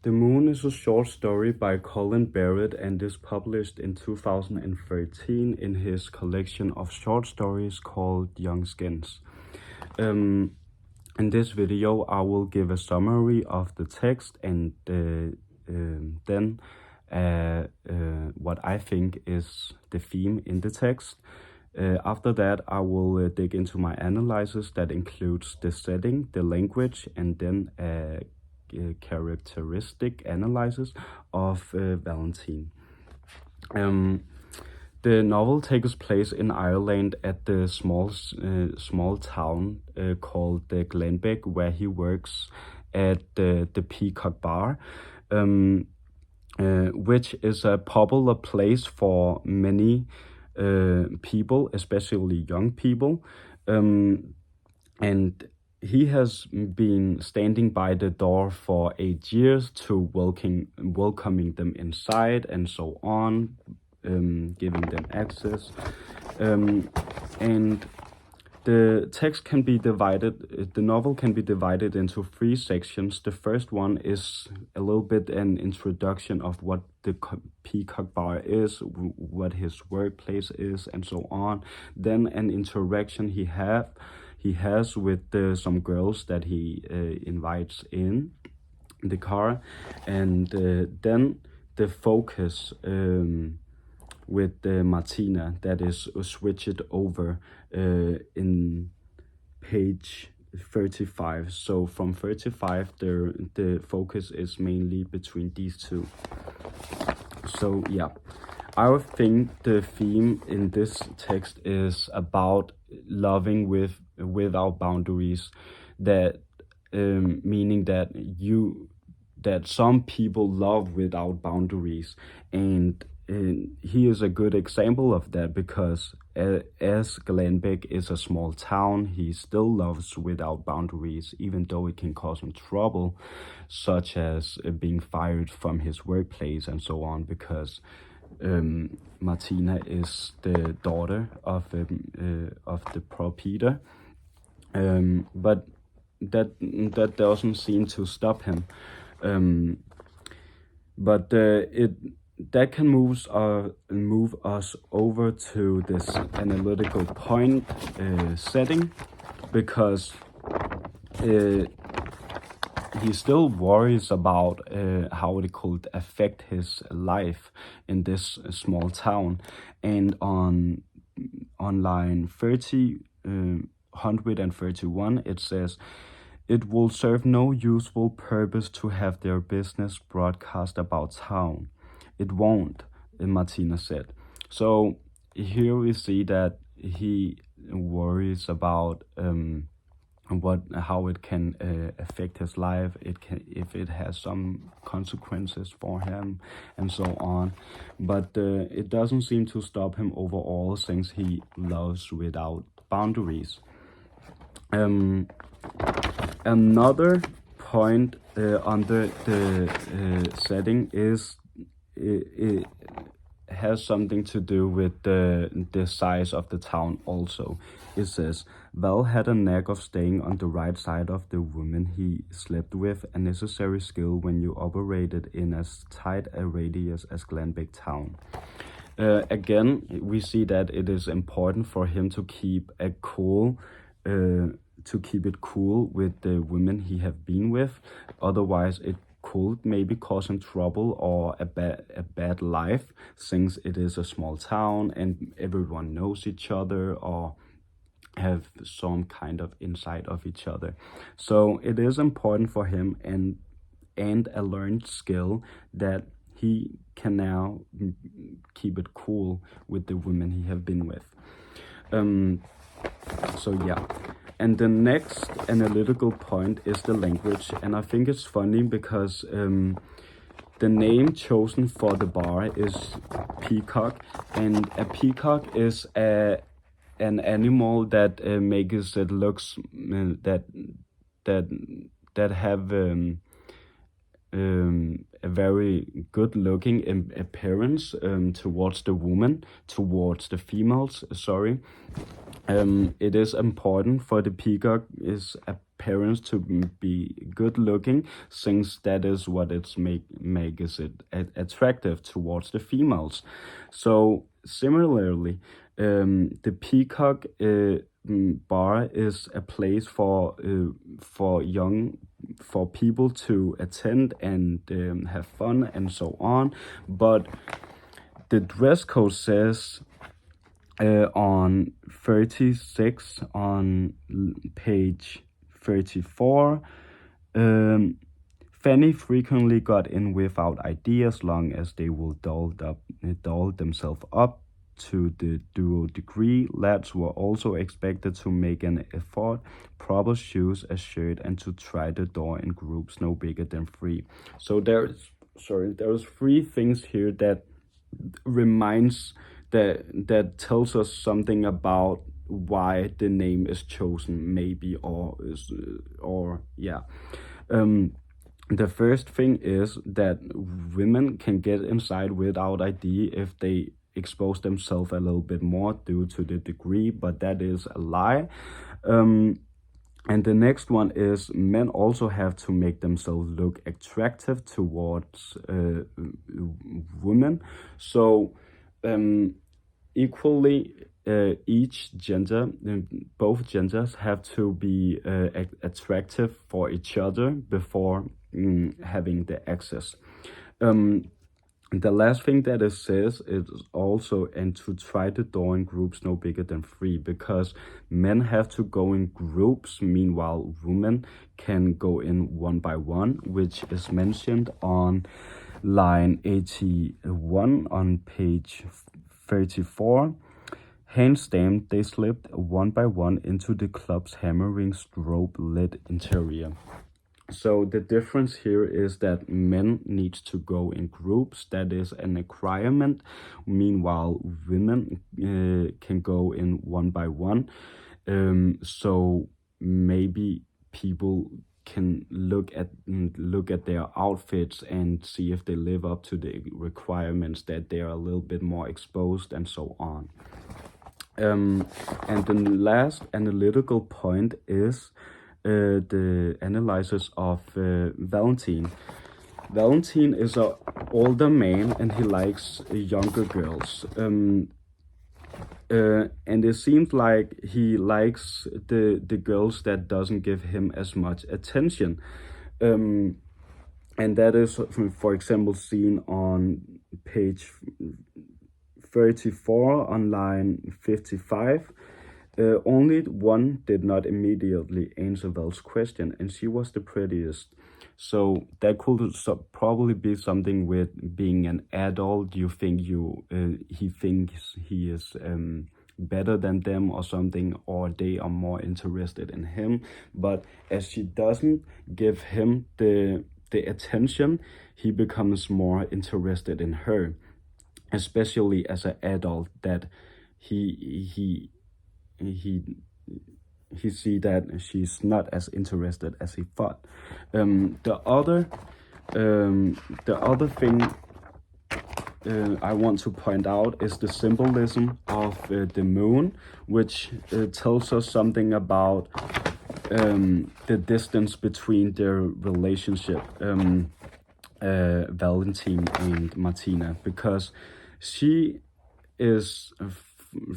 The Moon is a short story by Colin Barrett and is published in 2013 in his collection of short stories called Young Skins. In this video, I will give a summary of the text and then what I think is the theme in the text. After that, I will dig into my analysis that includes the setting, the language, and then a characteristic analysis of Valentine. The novel takes place in Ireland at the small town called Glenbeck, where he works at the Peacock Bar, which is a popular place for many people, especially young people. And he has been standing by the door for 8 years to welcoming them inside and so on, giving them access. And the text can be divided, the novel can be divided into 3 sections. The first one is a little bit an introduction of what the Peacock Bar is, what his workplace is, and so on. Then an interaction he has with some girls that he invites in the car, and then the focus with Martina that is switched over in page 35. So from 35, the focus is mainly between these two. So yeah, I think the theme in this text is about loving without boundaries, that meaning that some people love without boundaries, and he is a good example of that, because as Glenbeck is a small town, he still loves without boundaries, even though it can cause him trouble, such as being fired from his workplace and so on, because Martina is the daughter of the proprietor, but that doesn't seem to stop him. That can move us over to this analytical point setting, because he still worries about how it could affect his life in this small town. And on line 131, it says, "It will serve no useful purpose to have their business broadcast about town. It won't," Martina said. So here we see that he worries about how it can affect his life, if it has some consequences for him, and so on. But it doesn't seem to stop him overall, since he loves without boundaries. Another point under the setting is it has something to do with the size of the town also. It says, "Val had a knack of staying on the right side of the woman he slept with, a necessary skill when you operated in as tight a radius as Glenbeck town." Again, we see that it is important for him to keep it cool with the women he have been with. Otherwise, it could maybe cause him trouble or a bad life, since it is a small town and everyone knows each other or have some kind of insight of each other. So it is important for him, and a learned skill, that he can now keep it cool with the women he have been with. So yeah. And the next analytical point is the language. And I think it's funny because the name chosen for the bar is Peacock. And a peacock is an animal that makes it looks that have a very good looking appearance towards the females, sorry. It is important for the peacock is a parents to be good looking, since that is what makes it attractive towards the females. So similarly, the Peacock bar is a place for people to attend and have fun and so on. But the dress code says on 36 on page 34, Fanny frequently got in without ID as long as they will doll themselves up to the dual degree. Lads were also expected to make an effort, proper shoes, a shirt, and to try the door in groups no bigger than 3. So there's 3 things here that that tells us something about why the name is chosen, maybe, the first thing is that women can get inside without ID if they expose themselves a little bit more due to the degree, but that is a lie. And the next one is men also have to make themselves look attractive towards women. So equally, each gender, both genders have to be attractive for each other before having the access. The last thing that it says is also, and to try the door in groups no bigger than 3, because men have to go in groups, meanwhile women can go in one by one, which is mentioned on line 81 on page 34. Hands stamped, they slipped one by one into the club's hammering strobe-lit interior. So the difference here is that men need to go in groups. That is an requirement. Meanwhile, women can go in one by one. So maybe people can look at their outfits and see if they live up to the requirements, that they are a little bit more exposed and so on. And the last analytical point is the analysis of Valentine. Valentine is an older man and he likes younger girls. And it seems like he likes the girls that doesn't give him as much attention. And that is, for example, seen on page 34 on line 55. Only one did not immediately answer Val's question, and she was the prettiest. So that could probably be something with being an adult. You think he thinks he is better than them or something, or they are more interested in him. But as she doesn't give him the attention, he becomes more interested in her, especially as an adult, that he see that she's not as interested as he thought. The other thing I want to point out is the symbolism of the moon, which tells us something about the distance between their relationship, Valentine and Martina, because she is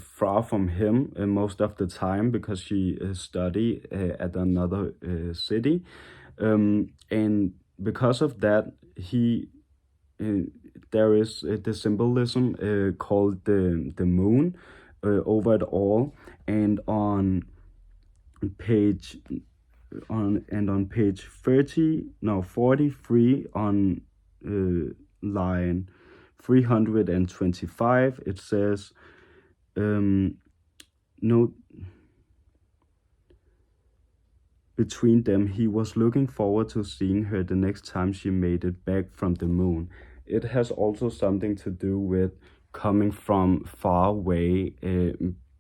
far from him most of the time because she study at another city, and because of that there is the symbolism called the moon over it all. And on page 43 on line 325, it says, note between them, he was looking forward to seeing her the next time she made it back from the moon. It has also something to do with coming from far away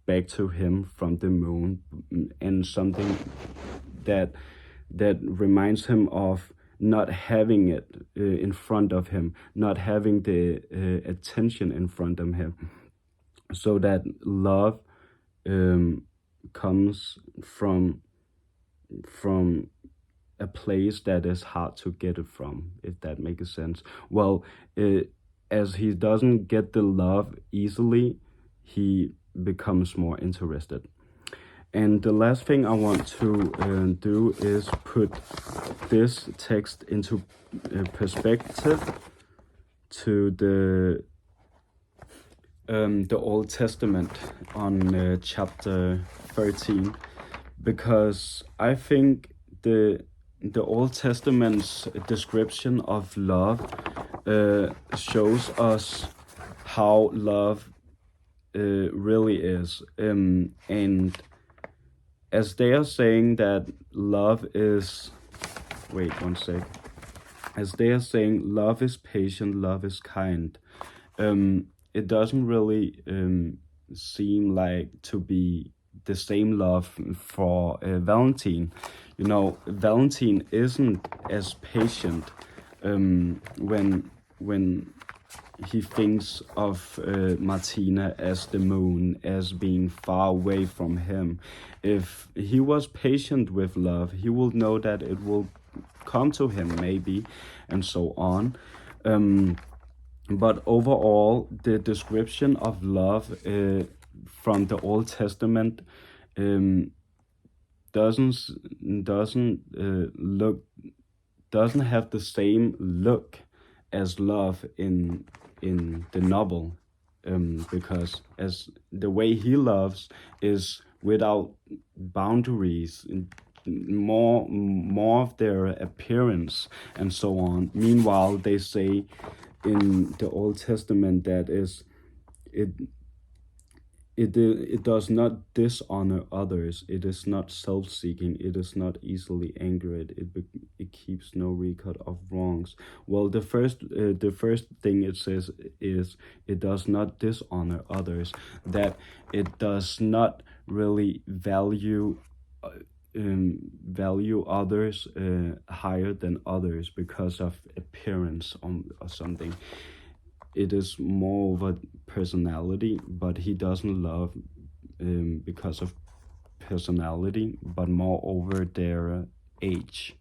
back to him from the moon, and something that reminds him of not having it in front of him, not having the attention in front of him. So that love comes from from a place that is hard to get it from, if that makes sense. Well, as he doesn't get the love easily, he becomes more interested. And the last thing I want to do is put this text into perspective to the Old Testament on chapter 13, because I think the Old Testament's description of love shows us how love really is, and as they are saying that love is, wait one sec, as they are saying love is patient, love is kind, it doesn't really seem like to be the same love for Valentine. You know, Valentine isn't as patient when he thinks of Martina as the moon, as being far away from him. If he was patient with love, he will know that it will come to him maybe, and so on. But overall, the description of love from the Old Testament doesn't have the same look as love in the novel, because as the way he loves is without boundaries, more of their appearance and so on. Meanwhile, they say in the Old Testament that it does not dishonor others. It is not self-seeking. It is not easily angered. It keeps no record of wrongs. Well, the first thing it says is it does not dishonor others. That it does not really value others higher than others because of appearance or something. It is more over personality, but he doesn't love because of personality, but more over their age.